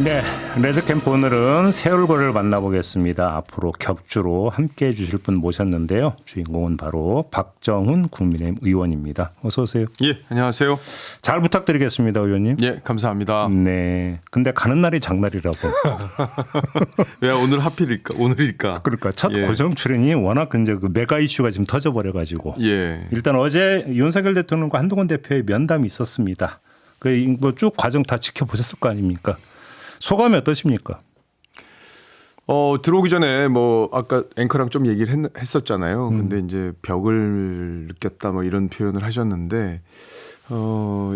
네, 레드캠프 오늘은 세월고를 만나보겠습니다. 앞으로 격주로 함께해 주실 분 모셨는데요. 주인공은 바로 박정훈 국민의힘 의원입니다. 어서 오세요. 예, 안녕하세요. 잘 부탁드리겠습니다, 의원님. 예, 감사합니다. 네, 근데 가는 날이 장날이라고. 왜 오늘 하필일까? 오늘일까? 그러니까 첫 예. 고정 출연이 워낙 이제 그 메가 이슈가 지금 터져버려가지고. 예. 일단 어제 윤석열 대통령과 한동훈 대표의 면담이 있었습니다. 그 뭐 쭉 과정 다 지켜보셨을 거 아닙니까? 소감이 어떠십니까? 들어오기 전에 뭐 아까 앵커랑 좀 얘기를 했었잖아요. 근데 이제 벽을 느꼈다 뭐 이런 표현을 하셨는데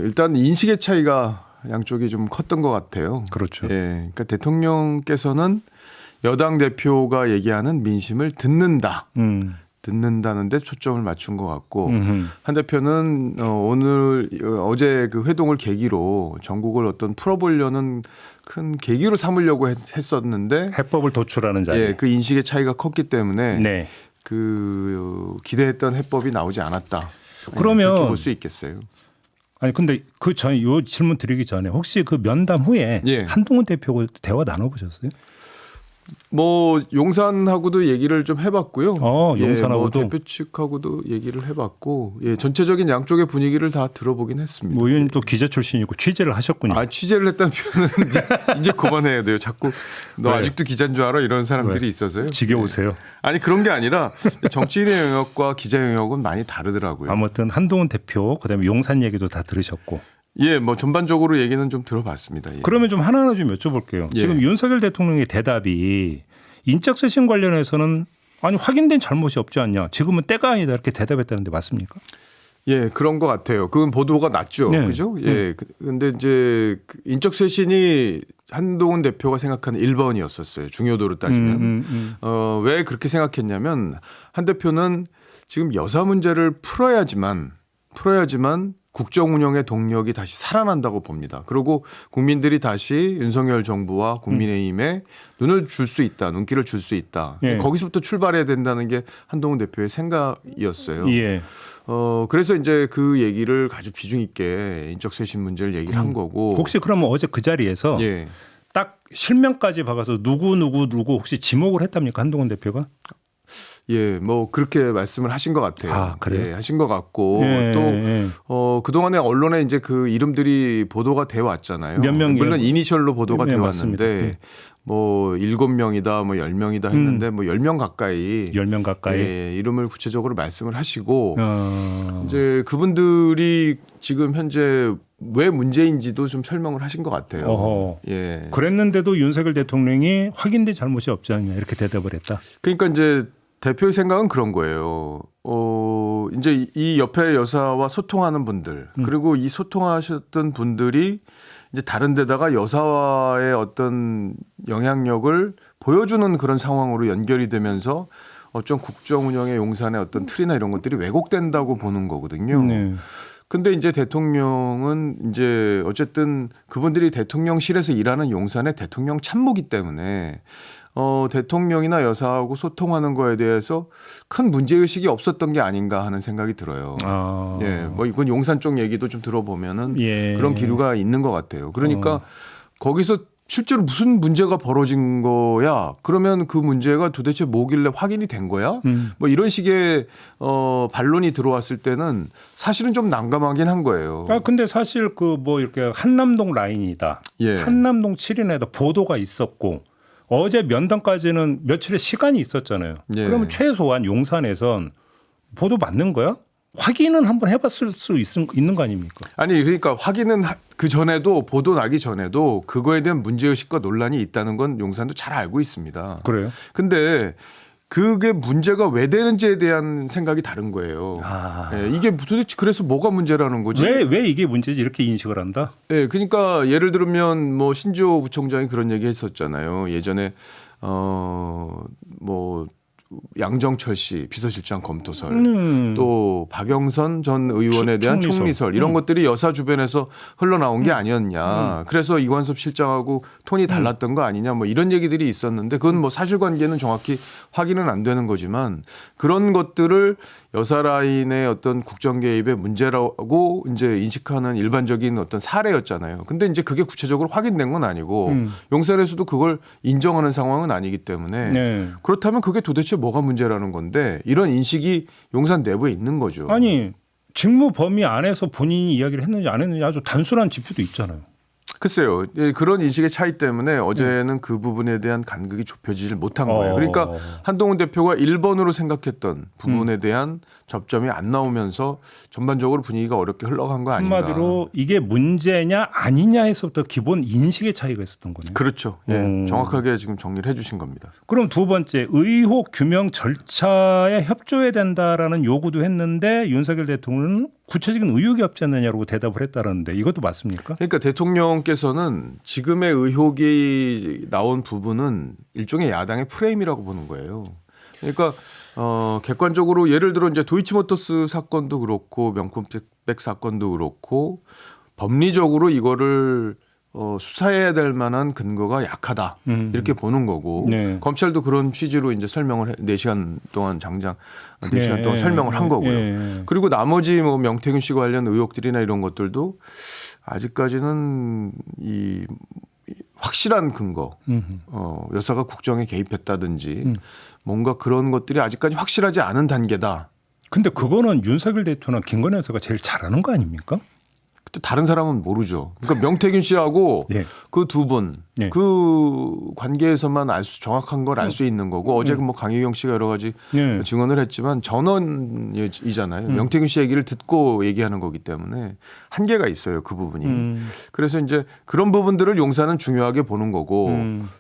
일단 인식의 차이가 양쪽이 좀 컸던 것 같아요. 그렇죠. 예. 그러니까 대통령께서는 여당 대표가 얘기하는 민심을 듣는다는데 초점을 맞춘 것 같고 한 대표는 어제 그 회동을 계기로 전국을 어떤 풀어보려는 큰 계기로 삼으려고 했었는데 해법을 도출하는 자리. 예, 그 인식의 차이가 컸기 때문에 네. 그 기대했던 해법이 나오지 않았다. 그러면 그렇게 볼 수 있겠어요. 아니 근데 그 전 요 질문 드리기 전에 혹시 그 면담 후에 예. 한동훈 대표하고 대화 나눠보셨어요? 뭐 용산하고도 얘기를 좀 해봤고요. 용산하고도. 예, 뭐 대표 측하고도 얘기를 해봤고, 예, 전체적인 양쪽의 분위기를 다 들어보긴 했습니다. 뭐 의원님 또 기자 출신이고 취재를 하셨군요. 취재를 했다는 표현은 이제 그만해야 돼요. 자꾸 너 왜? 아직도 기자인 줄 알아? 이런 사람들이 왜? 있어서요. 지겨우세요? 예. 아니 그런 게 아니라 정치인의 영역과 기자 영역은 많이 다르더라고요. 아무튼 한동훈 대표 그다음에 용산 얘기도 다 들으셨고. 예, 뭐 전반적으로 얘기는 좀 들어봤습니다. 예. 그러면 좀 하나하나 좀 여쭤볼게요. 예. 지금 윤석열 대통령의 대답이 인적쇄신 관련해서는 아니 확인된 잘못이 없지 않냐. 지금은 때가 아니다 이렇게 대답했다는데 맞습니까? 예, 그런 것 같아요. 그건 보도가 났죠. 네. 그죠? 예. 근데 이제 인적쇄신이 한동훈 대표가 생각하는 1번이었었어요. 중요도로 따지면. 왜 그렇게 생각했냐면 한 대표는 지금 여사 문제를 풀어야지만 국정 운영의 동력이 다시 살아난다고 봅니다. 그리고 국민들이 다시 윤석열 정부와 국민의힘에 눈길을 줄 수 있다. 예. 거기서부터 출발해야 된다는 게 한동훈 대표의 생각이었어요. 예. 그래서 이제 그 얘기를 아주 비중 있게 인적쇄신 문제를 얘기를 한 거고. 혹시 그러면 어제 그 자리에서 예. 딱 실명까지 박아서 누구 혹시 지목을 했답니까 한동훈 대표가? 예, 뭐 그렇게 말씀을 하신 것 같아요. 아, 그래요? 예, 하신 것 같고 예. 또 그동안에 언론에 이제 그 이름들이 보도가 돼 왔잖아요. 몇 명이요? 물론 이니셜로 보도가 네, 돼 맞습니다. 왔는데 네. 뭐 7명이다 뭐 10명이다 했는데 뭐 10명 가까이 10명 가까이. 예, 이름을 구체적으로 말씀을 하시고 이제 이제 그분들이 지금 현재 왜 문제인지도 좀 설명을 하신 것 같아요. 어허. 예. 그랬는데도 윤석열 대통령이 확인된 잘못이 없지 않냐 이렇게 대답을 했다. 그러니까 이제 대표의 생각은 그런 거예요. 이제 이 옆에 여사와 소통하는 분들 그리고 이 소통하셨던 분들이 이제 다른 데다가 여사와의 어떤 영향력을 보여주는 그런 상황으로 연결이 되면서 어떤 국정 운영의 용산의 어떤 틀이나 이런 것들이 왜곡된다고 보는 거거든요. 네. 근데 이제 대통령은 이제 어쨌든 그분들이 대통령실에서 일하는 용산의 대통령 참모기 때문에 대통령이나 여사하고 소통하는 거에 대해서 큰 문제의식이 없었던 게 아닌가 하는 생각이 들어요. 예, 뭐 이건 용산 쪽 얘기도 좀 들어보면은 예. 그런 기류가 있는 것 같아요. 그러니까 거기서 실제로 무슨 문제가 벌어진 거야? 그러면 그 문제가 도대체 뭐길래 확인이 된 거야? 뭐 이런 식의 반론이 들어왔을 때는 사실은 좀 난감하긴 한 거예요. 근데 사실 그 뭐 이렇게 한남동 라인이다. 예. 한남동 7인에다 보도가 있었고 어제 면담까지는 며칠의 시간이 있었잖아요. 예. 그러면 최소한 용산에선 보도 맞는 거야? 확인은 한번 해봤을 수 있는 거 아닙니까? 아니 그러니까 확인은 그 전에도 보도 나기 전에도 그거에 대한 문제의식과 논란이 있다는 건 용산도 잘 알고 있습니다. 그래요? 근데 그게 문제가 왜 되는지에 대한 생각이 다른 거예요. 예, 이게 도대체 그래서 뭐가 문제라는 거지? 왜 이게 문제지 이렇게 인식을 한다? 예, 그러니까 예를 들면 뭐 신지호 부총장이 그런 얘기 했었잖아요. 예전에 뭐 양정철 씨 비서실장 검토설 또 박영선 전 의원에 대한 총리설 이런 것들이 여사 주변에서 흘러나온 게 아니었냐. 그래서 이관섭 실장하고 톤이 달랐던 거 아니냐 뭐 이런 얘기들이 있었는데 그건 뭐 사실관계는 정확히 확인은 안 되는 거지만 그런 것들을 여사 라인의 어떤 국정 개입의 문제라고 이제 인식하는 일반적인 어떤 사례였잖아요. 근데 이제 그게 구체적으로 확인된 건 아니고 용산에서도 그걸 인정하는 상황은 아니기 때문에 네. 그렇다면 그게 도대체 뭐가 문제라는 건데 이런 인식이 용산 내부에 있는 거죠. 아니 직무 범위 안에서 본인이 이야기를 했는지 안 했는지 아주 단순한 지표도 있잖아요. 글쎄요. 예, 그런 인식의 차이 때문에 어제는 그 부분에 대한 간극이 좁혀지질 못한 거예요. 그러니까 한동훈 대표가 1번으로 생각했던 부분에 대한 접점이 안 나오면서 전반적으로 분위기가 어렵게 흘러간 거 아닌가. 한마디로 이게 문제냐 아니냐에서부터 기본 인식의 차이가 있었던 거네요. 그렇죠. 예, 정확하게 지금 정리를 해 주신 겁니다. 그럼 두 번째 의혹 규명 절차에 협조해야 된다라는 요구도 했는데 윤석열 대통령은 구체적인 의혹이 없지 않느냐고 대답을 했다는데 이것도 맞습니까? 그러니까 대통령께서는 지금의 의혹이 나온 부분은 일종의 야당의 프레임이라고 보는 거예요. 그러니까 객관적으로 예를 들어 이제 도이치모터스 사건도 그렇고 명품백 사건도 그렇고 법리적으로 이거를 수사해야 될 만한 근거가 약하다 이렇게 보는 거고 네. 검찰도 그런 취지로 이제 설명을 4시간 동안 장장 4시간 동안 설명을 한 거고요. 그리고 나머지 뭐 명태균 씨 관련 의혹들이나 이런 것들도 아직까지는 이 확실한 근거, 여사가 국정에 개입했다든지 뭔가 그런 것들이 아직까지 확실하지 않은 단계다. 근데 그거는 윤석열 대통령 김건희 여사가 제일 잘하는 거 아닙니까? 또 다른 사람은 모르죠. 그러니까 명태균 씨하고 예. 그 두 분, 예. 그 관계에서만 정확한 걸 알 수 있는 거고 어제 뭐 강희경 씨가 여러 가지 예. 증언을 했지만 전원이잖아요. 명태균 씨 얘기를 듣고 얘기하는 거기 때문에 한계가 있어요. 그 부분이. 그래서 이제 그런 부분들을 용산은 중요하게 보는 거고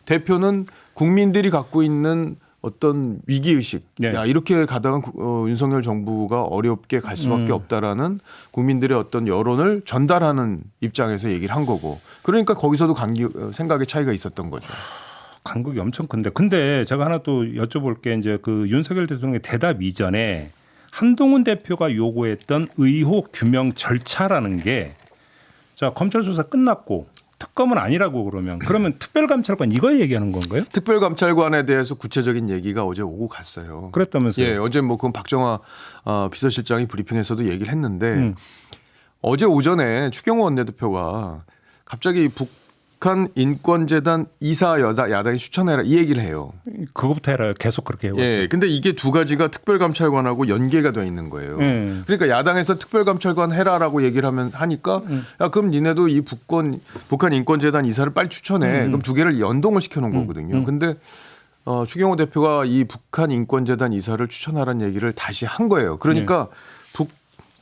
대표는 국민들이 갖고 있는 어떤 위기의식, 네. 야 이렇게 가다가 윤석열 정부가 어렵게 갈 수밖에 없다라는 국민들의 어떤 여론을 전달하는 입장에서 얘기를 한 거고 그러니까 거기서도 생각의 차이가 있었던 거죠. 간극이 엄청 큰데 근데 제가 하나 또 여쭤볼 게 이제 그 윤석열 대통령의 대답 이전에 한동훈 대표가 요구했던 의혹 규명 절차라는 게 자 검찰 수사 끝났고 특검은 아니라고 그러면 특별감찰관 이걸 얘기하는 건가요? 특별감찰관에 대해서 구체적인 얘기가 어제 오고 갔어요. 그랬다면서요? 예, 어제 뭐 그건 박정화 비서실장이 브리핑에서도 얘기를 했는데 어제 오전에 추경호 원내대표가 갑자기 북한 인권재단 이사 야당이 추천해라 이 얘기를 해요. 그거부터 해라 계속 그렇게 해왔죠. 예, 근데 이게 두 가지가 특별감찰관하고 연계가 돼 있는 거예요. 그러니까 야당에서 특별감찰관 해라라고 얘기를 하니까 야 그럼 니네도 이 북한 인권재단 이사를 빨리 추천해. 그럼 두 개를 연동을 시켜놓은 거거든요. 근데 추경호 대표가 이 북한 인권재단 이사를 추천하라는 얘기를 다시 한 거예요. 그러니까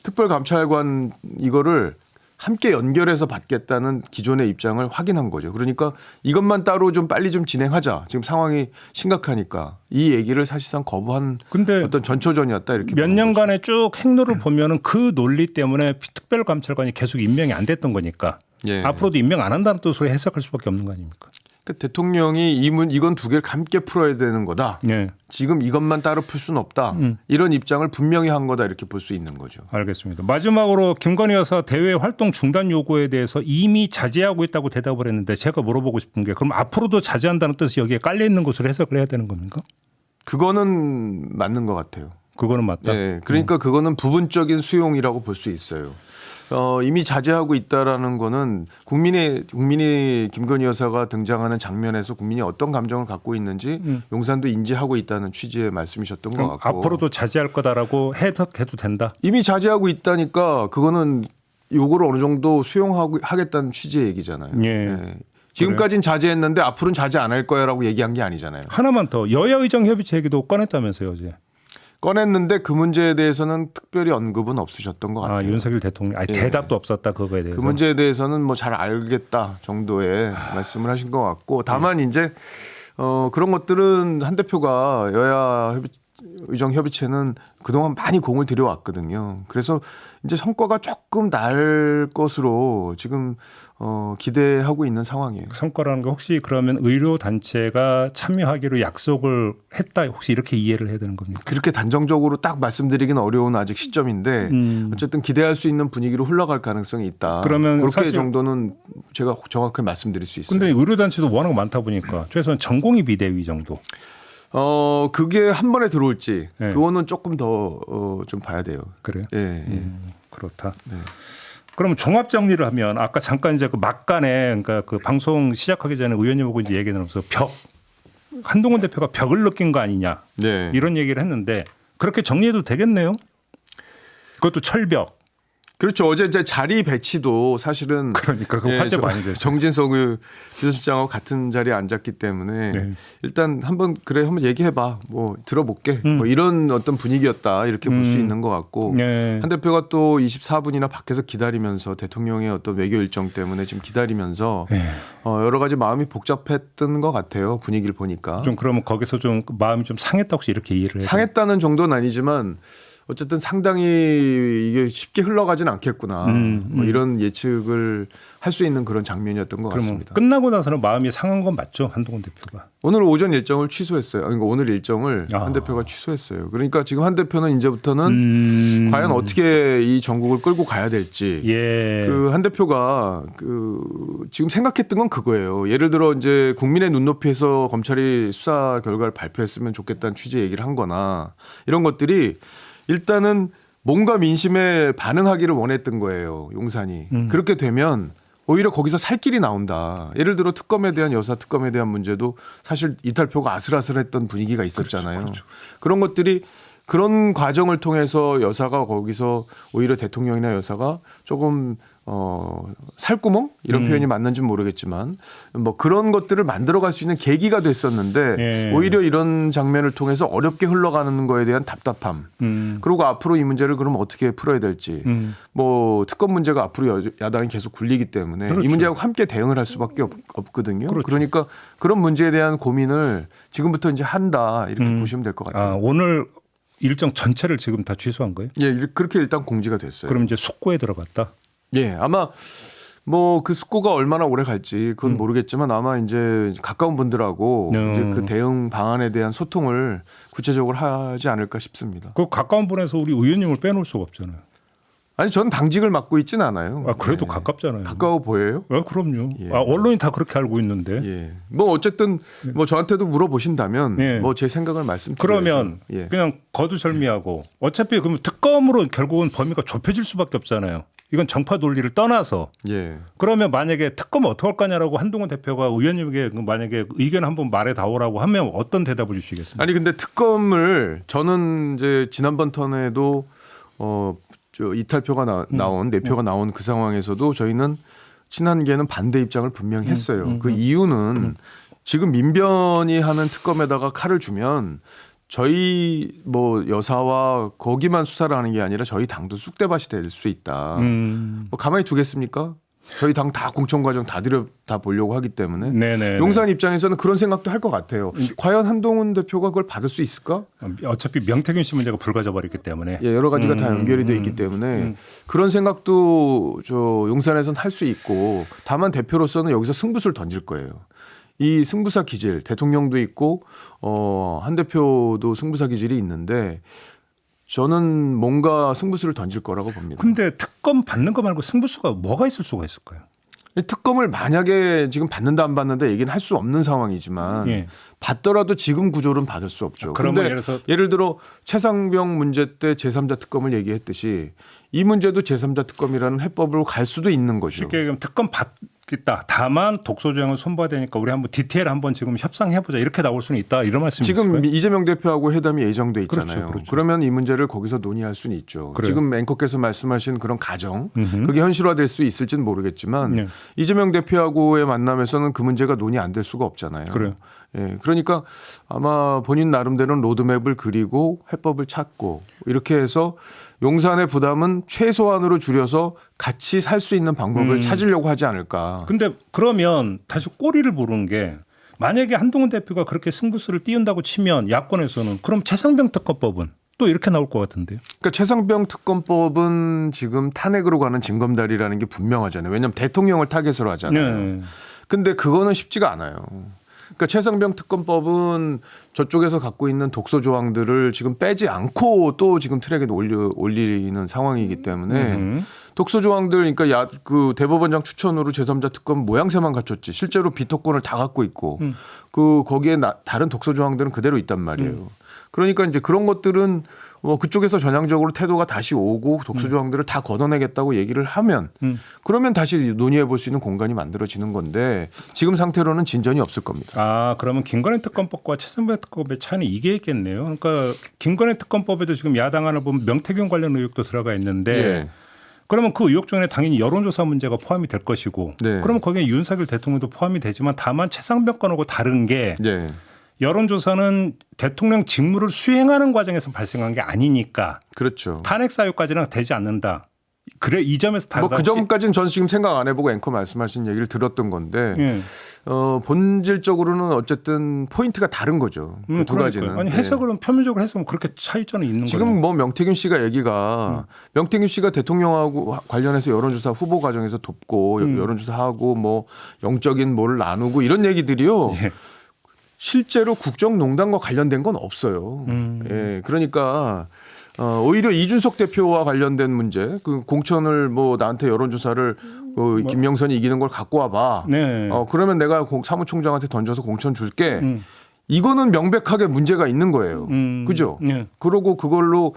특별감찰관 이거를 함께 연결해서 받겠다는 기존의 입장을 확인한 거죠. 그러니까 이것만 따로 좀 빨리 좀 진행하자. 지금 상황이 심각하니까 이 얘기를 사실상 거부한 어떤 전초전이었다 이렇게. 몇 년간의 쭉 행로를 보면은 그 논리 때문에 특별감찰관이 계속 임명이 안 됐던 거니까 예. 앞으로도 임명 안 한다는 뜻으로 해석할 수밖에 없는 거 아닙니까? 그러니까 대통령이 이건 두 개를 함께 풀어야 되는 거다. 네. 지금 이것만 따로 풀 수는 없다. 이런 입장을 분명히 한 거다 이렇게 볼 수 있는 거죠. 알겠습니다. 마지막으로 김건희 여사 대외 활동 중단 요구에 대해서 이미 자제하고 있다고 대답을 했는데 제가 물어보고 싶은 게 그럼 앞으로도 자제한다는 뜻이 여기에 깔려 있는 것으로 해석을 해야 되는 겁니까? 그거는 맞는 것 같아요. 그거는 맞다. 네, 그러니까 그거는 부분적인 수용이라고 볼 수 있어요. 이미 자제하고 있다라는 거는 국민이 김건희 여사가 등장하는 장면에서 국민이 어떤 감정을 갖고 있는지 용산도 인지하고 있다는 취지의 말씀이셨던 것 같고 앞으로도 자제할 거다라고 해석해도 된다. 이미 자제하고 있다니까 그거는 요거를 어느 정도 수용하겠다는 취지의 얘기잖아요. 예. 네. 지금까지는 자제했는데 앞으로는 자제 안 할 거야라고 얘기한 게 아니잖아요. 하나만 더 여야 의정 협의체 얘기도 꺼냈다면서요 어제. 꺼냈는데 그 문제에 대해서는 특별히 언급은 없으셨던 것 같아요. 윤석열 대통령 예. 대답도 없었다 그거에 대해서. 그 문제에 대해서는 뭐 잘 알겠다 정도의 말씀을 하신 것 같고 다만 이제 그런 것들은 한 대표가 여야 의정 협의체는 그동안 많이 공을 들여왔거든요. 그래서 이제 성과가 조금 날 것으로 지금 기대하고 있는 상황이에요. 성과라는 게 혹시 그러면 의료 단체가 참여하기로 약속을 했다 혹시 이렇게 이해를 해야 되는 겁니까? 그렇게 단정적으로 딱 말씀드리기는 어려운 아직 시점인데 어쨌든 기대할 수 있는 분위기로 흘러갈 가능성이 있다. 그러면 그렇게 사실 정도는 제가 정확하게 말씀드릴 수 있어요. 근데 의료 단체도 워낙 많다 보니까 최소한 전공의 비대위 정도. 그게 한 번에 들어올지 네. 그거는 조금 더 좀 봐야 돼요. 그래요? 예. 그렇다. 네. 그러면 종합 정리를 하면 아까 잠깐 이제 그 막간에 그러니까 그 방송 시작하기 전에 의원님하고 이제 얘기 나누면서 한동훈 대표가 벽을 느낀 거 아니냐 네. 이런 얘기를 했는데 그렇게 정리해도 되겠네요. 그것도 철벽. 그렇죠. 어제 이제 자리 배치도 사실은 그러니까 그 화제 많이 됐어요. 정진석 비서실장하고 같은 자리에 앉았기 때문에 네. 일단 한번 얘기해봐. 뭐 들어볼게. 뭐 이런 어떤 분위기였다 이렇게 볼 수 있는 것 같고 네. 한 대표가 또 24분이나 밖에서 기다리면서 대통령의 어떤 외교 일정 때문에 지금 기다리면서 네. 여러 가지 마음이 복잡했던 것 같아요. 분위기를 보니까. 좀 그러면 거기서 좀 마음이 좀 상했다 혹시 이렇게 이해를 해요? 상했다는 정도는 아니지만 어쨌든 상당히 이게 쉽게 흘러가진 않겠구나. 뭐 이런 예측을 할 수 있는 그런 장면이었던 것 그러면 같습니다. 끝나고 나서는 마음이 상한 건 맞죠? 한동훈 대표가. 오늘 오전 일정을 취소했어요. 그러니까 오늘 일정을 아. 한 대표가 취소했어요. 그러니까 지금 한 대표는 이제부터는 과연 어떻게 이 전국을 끌고 가야 될지. 예. 그 한 대표가 지금 생각했던 건 그거예요. 예를 들어 이제 국민의 눈높이에서 검찰이 수사 결과를 발표했으면 좋겠다는 취지의 얘기를 한 거나 이런 것들이 일단은 뭔가 민심에 반응하기를 원했던 거예요. 용산이. 그렇게 되면 오히려 거기서 살 길이 나온다. 예를 들어 여사 특검에 대한 문제도 사실 이탈표가 아슬아슬했던 분위기가 있었잖아요. 그렇죠. 그런 것들이 그런 과정을 통해서 여사가 거기서 오히려 대통령이나 여사가 조금 살구멍 이런 표현이 맞는지는 모르겠지만 뭐 그런 것들을 만들어갈 수 있는 계기가 됐었는데 예. 오히려 이런 장면을 통해서 어렵게 흘러가는 거에 대한 답답함 그리고 앞으로 이 문제를 그럼 어떻게 풀어야 될지 뭐 특검 문제가 앞으로 야당이 계속 굴리기 때문에 그렇죠. 이 문제하고 함께 대응을 할 수밖에 없거든요. 그렇죠. 그러니까 그런 문제에 대한 고민을 지금부터 이제 한다 이렇게 보시면 될 것 같아요. 오늘 일정 전체를 지금 다 취소한 거예요? 예, 그렇게 일단 공지가 됐어요. 그럼 이제 숙고에 들어갔다. 예, 아마 뭐 그 숙고가 얼마나 오래 갈지 그건 모르겠지만 아마 이제 가까운 분들하고 이제 그 대응 방안에 대한 소통을 구체적으로 하지 않을까 싶습니다. 그 가까운 분에서 우리 의원님을 빼놓을 수가 없잖아요. 아니, 전 당직을 맡고 있지는 않아요. 그래도 네. 가깝잖아요. 가까워 보여요? 그럼요. 예. 언론이 다 그렇게 알고 있는데. 예. 뭐 어쨌든 뭐 저한테도 물어보신다면 예. 뭐 제 생각을 말씀드려요. 그러면 예. 그냥 거두절미하고 어차피 그럼 특검으로 결국은 범위가 좁혀질 수밖에 없잖아요. 이건 정파 논리를 떠나서 예. 그러면 만약에 특검 어떻게 할 거냐라고 한동훈 대표가 의원님에게 만약에 의견 한번 말해 다오라고 하면 어떤 대답을 주시겠습니까? 아니 근데 특검을 저는 이제 지난번 턴에도 저 이탈표가 나온 내표가 나온 그 상황에서도 저희는 친한계는 반대 입장을 분명히 했어요. 그 이유는 지금 민변이 하는 특검에다가 칼을 주면 저희 뭐 여사와 거기만 수사를 하는 게 아니라 저희 당도 쑥대밭이 될 수 있다. 뭐 가만히 두겠습니까? 저희 당 다 공천 과정 다 보려고 하기 때문에 네네. 용산 입장에서는 그런 생각도 할 것 같아요. 과연 한동훈 대표가 그걸 받을 수 있을까? 어차피 명태균 씨 문제가 불가져 버렸기 때문에. 예, 여러 가지가 다 연결이 돼 있기 때문에 그런 생각도 저 용산에서는 할 수 있고 다만 대표로서는 여기서 승부수를 던질 거예요. 이 승부사 기질 대통령도 있고 한 대표도 승부사 기질이 있는데 저는 뭔가 승부수를 던질 거라고 봅니다. 근데 특검 받는 거 말고 승부수가 뭐가 있을 수가 있을까요? 특검을 만약에 지금 받는다 안 받는다 얘기는 할 수 없는 상황이지만 예. 받더라도 지금 구조는 받을 수 없죠. 그러면 그런데 예를 들어 최상병 문제 때 제3자 특검을 얘기했듯이 이 문제도 제3자 특검이라는 해법으로 갈 수도 있는 거죠. 쉽게 얘기하면 특검 받겠다. 다만 독소조항을 손봐야 되니까 우리 한번 디테일 한번 지금 협상해보자. 이렇게 나올 수는 있다. 이런 말씀이실까요? 지금 이재명 대표하고 회담이 예정돼 있잖아요. 그렇죠, 그렇죠. 그러면 이 문제를 거기서 논의할 수는 있죠. 그래요. 지금 앵커께서 말씀하신 그런 가정 그게 현실화될 수 있을지는 모르겠지만 네. 이재명 대표하고의 만남에서는 그 문제가 논의 안 될 수가 없잖아요. 그래요. 예, 그러니까 아마 본인 나름대로는 로드맵을 그리고 해법을 찾고 이렇게 해서 용산의 부담은 최소한으로 줄여서 같이 살 수 있는 방법을 찾으려고 하지 않을까. 근데 그러면 다시 꼬리를 부르는 게 만약에 한동훈 대표가 그렇게 승부수를 띄운다고 치면 야권에서는 그럼 최상병 특검법은 또 이렇게 나올 것 같은데요. 그러니까 최상병 특검법은 지금 탄핵으로 가는 징검다리라는 게 분명하잖아요. 왜냐하면 대통령을 타겟으로 하잖아요. 네. 근데 그거는 쉽지가 않아요. 그러니까 최상병 특검법은 저쪽에서 갖고 있는 독소 조항들을 지금 빼지 않고 또 지금 트랙에 올리는 상황이기 때문에 독소 조항들 그러니까 그 대법원장 추천으로 제3자 특검 모양새만 갖췄지 실제로 비토권을 다 갖고 있고 그 거기에 다른 독소 조항들은 그대로 있단 말이에요. 그러니까 이제 그런 것들은 뭐 그쪽에서 전향적으로 태도가 다시 오고 독소 조항들을 다 걷어내겠다고 얘기를 하면 그러면 다시 논의해 볼 수 있는 공간이 만들어지는 건데 지금 상태로는 진전이 없을 겁니다. 아, 그러면 김건희 특검법과 최상병 특검법의 차이는 이게 있겠네요. 그러니까 김건희 특검법에도 지금 야당 하나 보면 명태균 관련 의혹도 들어가 있는데 예. 그러면 그 의혹 중에 당연히 여론조사 문제가 포함이 될 것이고 네. 그러면 거기에 윤석열 대통령도 포함이 되지만 다만 최상병 건하고 다른 게 예. 여론조사는 대통령 직무를 수행하는 과정에서 발생한 게 아니니까 그렇죠. 탄핵 사유까지는 되지 않는다. 그래 이 점에서 뭐 다르다. 그 점까지는 저는 지금 생각 안 해보고 앵커 말씀하신 얘기를 들었던 건데 예. 본질적으로는 어쨌든 포인트가 다른 거죠. 그 두 가지는. 아니 해석은 표면적으로 해석은 그렇게 차이점이 있는 거예요. 지금 뭐 명태균 씨가 얘기가 명태균 씨가 대통령하고 관련해서 여론조사 후보 과정에서 돕고 여론조사하고 뭐 영적인 뭐를 나누고 이런 얘기들이요. 예. 실제로 국정농단과 관련된 건 없어요. 예, 그러니까 오히려 이준석 대표와 관련된 문제, 그 공천을 뭐 나한테 여론조사를 김명선이 이기는 걸 갖고 와봐. 네. 그러면 내가 사무총장한테 던져서 공천 줄게. 이거는 명백하게 문제가 있는 거예요. 그죠? 네. 그러고 그걸로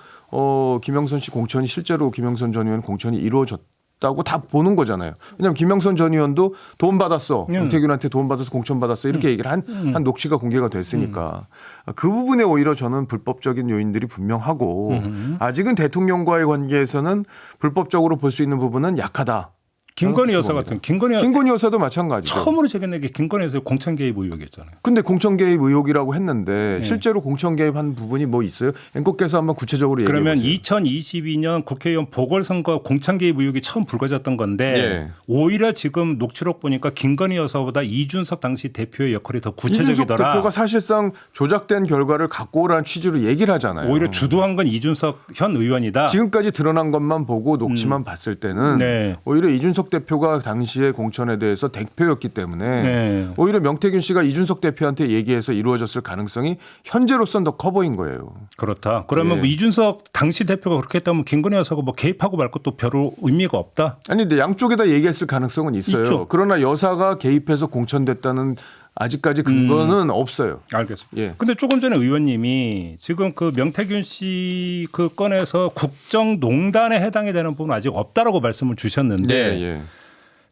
김영선 씨 공천이 실제로 김영선 전 의원 공천이 이루어졌다고 다 보는 거잖아요. 왜냐하면 김영선 전 의원도 돈 받았어. 윤태균한테 돈 받아서 공천 받았어. 이렇게 얘기를 한 녹취가 공개가 됐으니까 그 부분에 오히려 저는 불법적인 요인들이 분명하고 아직은 대통령과의 관계에서는 불법적으로 볼 수 있는 부분은 약하다. 김건희 여사 같은 김건희 여사도 마찬가지죠. 처음으로 제기된 게 김건희 여사의 공천 개입 의혹이었잖아요. 근데 공천 개입 의혹이라고 했는데 실제로 공천 개입한 부분이 뭐 있어요? 앵커께서 한번 구체적으로 얘기해 보세요. 그러면 2022년 국회의원 보궐선거 공천 개입 의혹이 처음 불거졌던 건데 예. 오히려 지금 녹취록 보니까 김건희 여사보다 이준석 당시 대표의 역할이 더 이준석 구체적이더라. 대표가 사실상 조작된 결과를 갖고 오라는 취지로 얘기를 하잖아요. 오히려 주도한 건 이준석 현 의원이다. 지금까지 드러난 것만 보고 녹취만 봤을 때는 네. 오히려 이준석 대표가 당시에 공천에 대해서 대표였기 때문에 네. 오히려 명태균 씨가 이준석 대표한테 얘기해서 이루어졌을 가능성이 현재로서는 더 커 보인 거예요. 그렇다. 그러면 예. 뭐 이준석 당시 대표가 그렇게 했다면 김건희 여사가 뭐 개입하고 말 것도 별로 의미가 없다. 아니 근데 양쪽에다 얘기했을 가능성은 있어요. 있죠. 그러나 여사가 개입해서 공천됐다는 아직까지 근거는 없어요. 알겠습니다. 예. 근데 조금 전에 의원님이 지금 그 명태균 씨 그 건에서 국정농단에 해당이 되는 부분은 아직 없다라고 말씀을 주셨는데 예.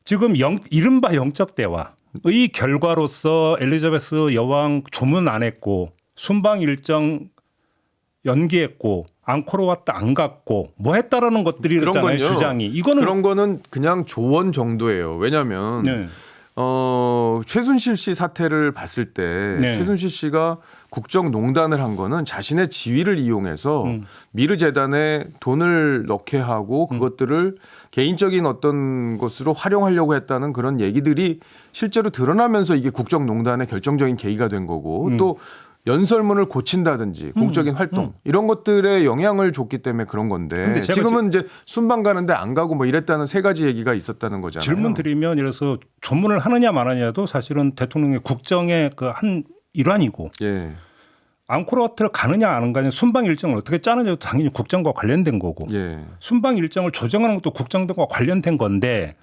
지금 이른바 영적 대화의 결과로서 엘리자베스 여왕 조문 안 했고 순방 일정 연기했고 앙코르 와트 안 갔고 뭐 했다라는 것들이 그런 있잖아요. 건요. 주장이. 이거는 그런 거는 그냥 조언 정도예요. 왜냐하면 네. 최순실 씨 사태를 봤을 때 네. 최순실 씨가 국정농단을 한 거는 자신의 지위를 이용해서 미르 재단에 돈을 넣게 하고 그것들을 개인적인 어떤 것으로 활용하려고 했다는 그런 얘기들이 실제로 드러나면서 이게 국정농단의 결정적인 계기가 된 거고 또 연설문을 고친다든지 공적인 활동 이런 것들에 영향을 줬기 때문에 그런 건데 지금은 이제 순방 가는데 안 가고 뭐 이랬다는 세 가지 얘기가 있었다는 거잖아요. 질문 드리면 이래서 조문을 하느냐 마느냐도 사실은 대통령의 국정의 그 한 일환이고 예. 앙코르와트를 가느냐 안 가느냐 순방 일정을 어떻게 짜느냐도 당연히 국정과 관련된 거고 예. 순방 일정을 조정하는 것도 국정과 관련된 건데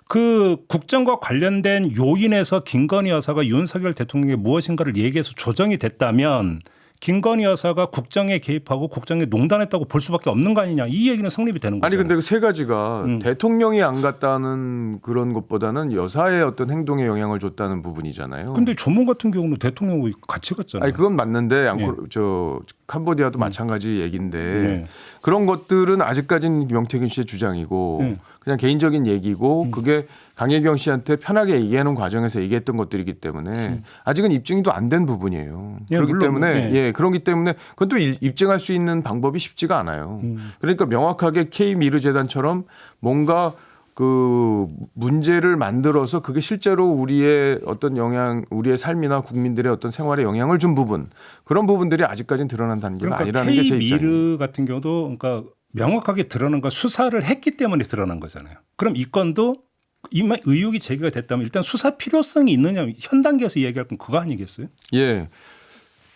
그 국정과 관련된 요인에서 김건희 여사가 윤석열 대통령에게 무엇인가를 얘기해서 조정이 됐다면 김건희 여사가 국정에 개입하고 국정에 농단했다고 볼 수밖에 없는 거 아니냐 이 얘기는 성립이 되는 거죠. 아니 근데 그 세 가지가 대통령이 안 갔다는 그런 것보다는 여사의 어떤 행동에 영향을 줬다는 부분이잖아요. 근데 조문 같은 경우는 대통령이 같이 갔잖아요. 아니 그건 맞는데 저 캄보디아도 마찬가지 얘기인데 네. 그런 것들은 아직까지는 명태균 씨의 주장이고 그냥 개인적인 얘기고 그게 강혜경 씨한테 편하게 얘기하는 과정에서 얘기했던 것들이기 때문에 아직은 입증이 또 안 된 부분이에요. 예, 그렇기 물론, 때문에 예. 그렇기 때문에 그건 또 입증할 수 있는 방법이 쉽지가 않아요. 그러니까 명확하게 K 미르 재단처럼 뭔가 그 문제를 만들어서 그게 실제로 우리의 어떤 영향, 우리의 삶이나 국민들의 어떤 생활에 영향을 준 부분 그런 부분들이 아직까지는 드러난 단계가 그러니까 아니라는 게 제 입장이에요. K미르 같은 경우도 그러니까 명확하게 드러난 건 수사를 했기 때문에 드러난 거잖아요. 그럼 이 건도 이만 의혹이 제기가 됐다면 일단 수사 필요성이 있느냐 현 단계에서 얘기할 건 그거 아니겠어요? 예.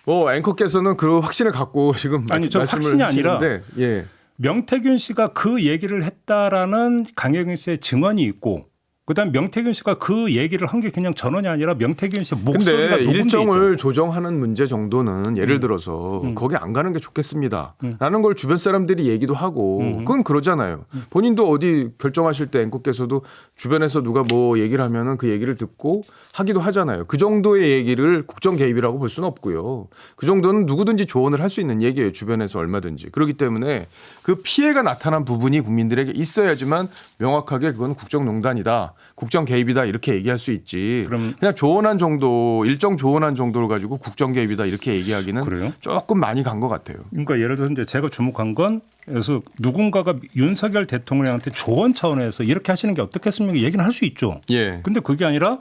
앵커께서는 그 확신을 갖고 지금 아니 저 말씀을 확신이 아니라 하시는데, 예. 명태균 씨가 그 얘기를 했다라는 강혜경 씨의 증언이 있고 그다음 명태균 씨가 그 얘기를 한 게 그냥 전원이 아니라 명태균 씨의 목소리가 근데 녹음돼 일정을 있잖아요. 조정하는 문제 정도는 예를 들어서 거기 안 가는 게 좋겠습니다. 라는 걸 주변 사람들이 얘기도 하고 그건 그러잖아요. 본인도 어디 결정하실 때 앵커께서도 주변에서 누가 뭐 얘기를 하면은 그 얘기를 듣고 하기도 하잖아요. 그 정도의 얘기를 국정 개입이라고 볼 수는 없고요. 그 정도는 누구든지 조언을 할 수 있는 얘기예요. 주변에서 얼마든지. 그렇기 때문에 그 피해가 나타난 부분이 국민들에게 있어야지만 명확하게 그건 국정농단이다. 국정 개입이다 이렇게 얘기할 수 있지. 그냥 조언한 정도 일정 조언한 정도를 가지고 국정 개입이다 이렇게 얘기하기는 그래요? 조금 많이 간 것 같아요. 그러니까 예를 들어서 이제 제가 주목한 건 그래서 누군가가 윤석열 대통령한테 조언 차원에서 이렇게 하시는 게 어떻겠습니까? 얘기는 할 수 있죠. 예. 근데 그게 아니라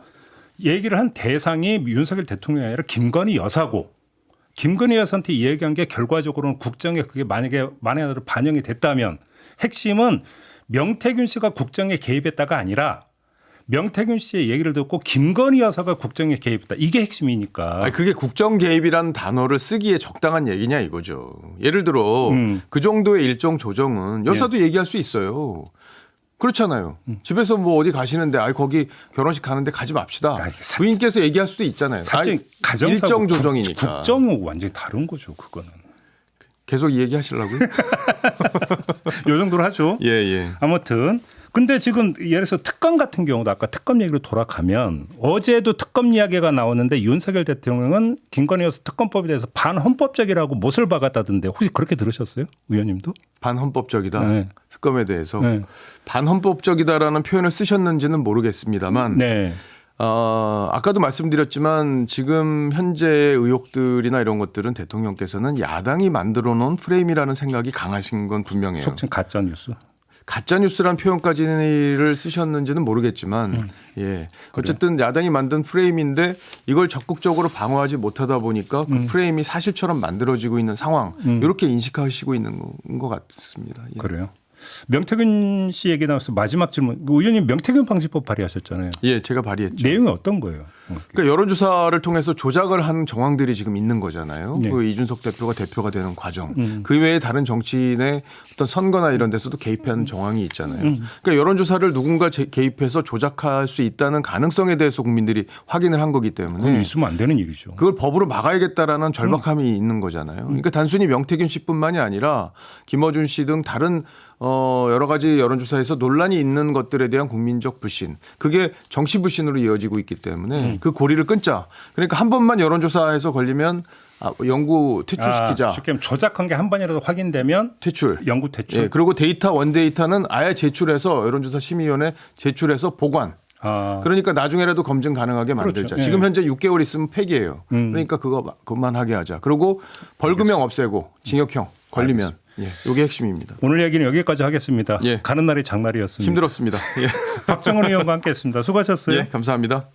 얘기를 한 대상이 윤석열 대통령이 아니라 김건희 여사고 김건희 여사한테 얘기한 게 결과적으로는 국정에 그게 만약에 반영이 됐다면 핵심은 명태균 씨가 국정에 개입했다가 아니라 명태균 씨의 얘기를 듣고 김건희 여사가 국정에 개입했다. 이게 핵심이니까. 아니, 그게 국정 개입이라는 단어를 쓰기에 적당한 얘기냐 이거죠. 예를 들어 그 정도의 일정 조정은 여사도 얘기할 수 있어요. 그렇잖아요. 집에서 뭐 어디 가시는데 거기 결혼식 가는데 가지 맙시다. 부인께서 얘기할 수도 있잖아요. 사실 가정사고 일정 조정이니까. 국정하고 완전히 다른 거죠. 그거는. 계속 이 얘기 하시려고요? 요 정도로 하죠. 예, 예. 아무튼 근데 지금 예를 들어서 특검 같은 경우도 아까 특검 얘기로 돌아가면 어제도 특검 이야기가 나오는데 윤석열 대통령은 김건희 여사 특검법에 대해서 반헌법적이라고 못을 박았다던데 혹시 그렇게 들으셨어요? 의원님도? 반헌법적이다. 네. 특검에 대해서. 네. 반헌법적이다라는 표현을 쓰셨는지는 모르겠습니다만 네. 아까도 말씀드렸지만 지금 현재의 의혹들이나 이런 것들은 대통령께서는 야당이 만들어 놓은 프레임이라는 생각이 강하신 건 분명해요. 속칭 가짜 뉴스. 가짜뉴스란 표현까지를 쓰셨는지는 모르겠지만 예. 어쨌든 야당이 만든 프레임인데 이걸 적극적으로 방어하지 못하다 보니까 그 프레임이 사실처럼 만들어지고 있는 상황 이렇게 인식하시고 있는 것 같습니다. 예. 그래요. 명태균 씨 얘기 나와서 마지막 질문. 의원님 명태균 방지법 발의하셨잖아요. 예, 제가 발의했죠. 내용이 어떤 거예요? 그러니까 여론조사를 통해서 조작을 한 정황들이 지금 있는 거잖아요. 네. 그 이준석 대표가 대표가 되는 과정. 그 외에 다른 정치인의 어떤 선거나 이런 데서도 개입한 정황이 있잖아요. 그러니까 여론조사를 누군가 개입해서 조작할 수 있다는 가능성에 대해서 국민들이 확인을 한 거기 그건 때문에 있으면 안 되는 일이죠. 그걸 법으로 막아야겠다라는 절박함이 있는 거잖아요. 그러니까 단순히 명태균 씨뿐만이 아니라 김어준 씨 등 다른 여러 가지 여론조사에서 논란이 있는 것들에 대한 국민적 불신. 그게 정치 불신으로 이어지고 있기 때문에 그 고리를 끊자. 그러니까 한 번만 여론조사에서 걸리면 영구 퇴출시키자. 쉽게 말하면 조작한 게 한 번이라도 확인되면 퇴출. 영구 퇴출. 예, 그리고 원데이터는 아예 제출해서 여론조사 심의위원회 제출해서 보관. 그러니까 나중에라도 검증 가능하게 만들자. 그렇죠. 지금 예. 현재 6개월 있으면 폐기예요. 그러니까 그것만하게 하자. 그리고 벌금형 없애고 징역형 걸리면. 예, 이게 핵심입니다. 오늘 얘기는 여기까지 하겠습니다. 예. 가는 날이 장날이었습니다. 힘들었습니다. 예. 박정훈 의원과 함께했습니다. 수고하셨어요. 예, 감사합니다.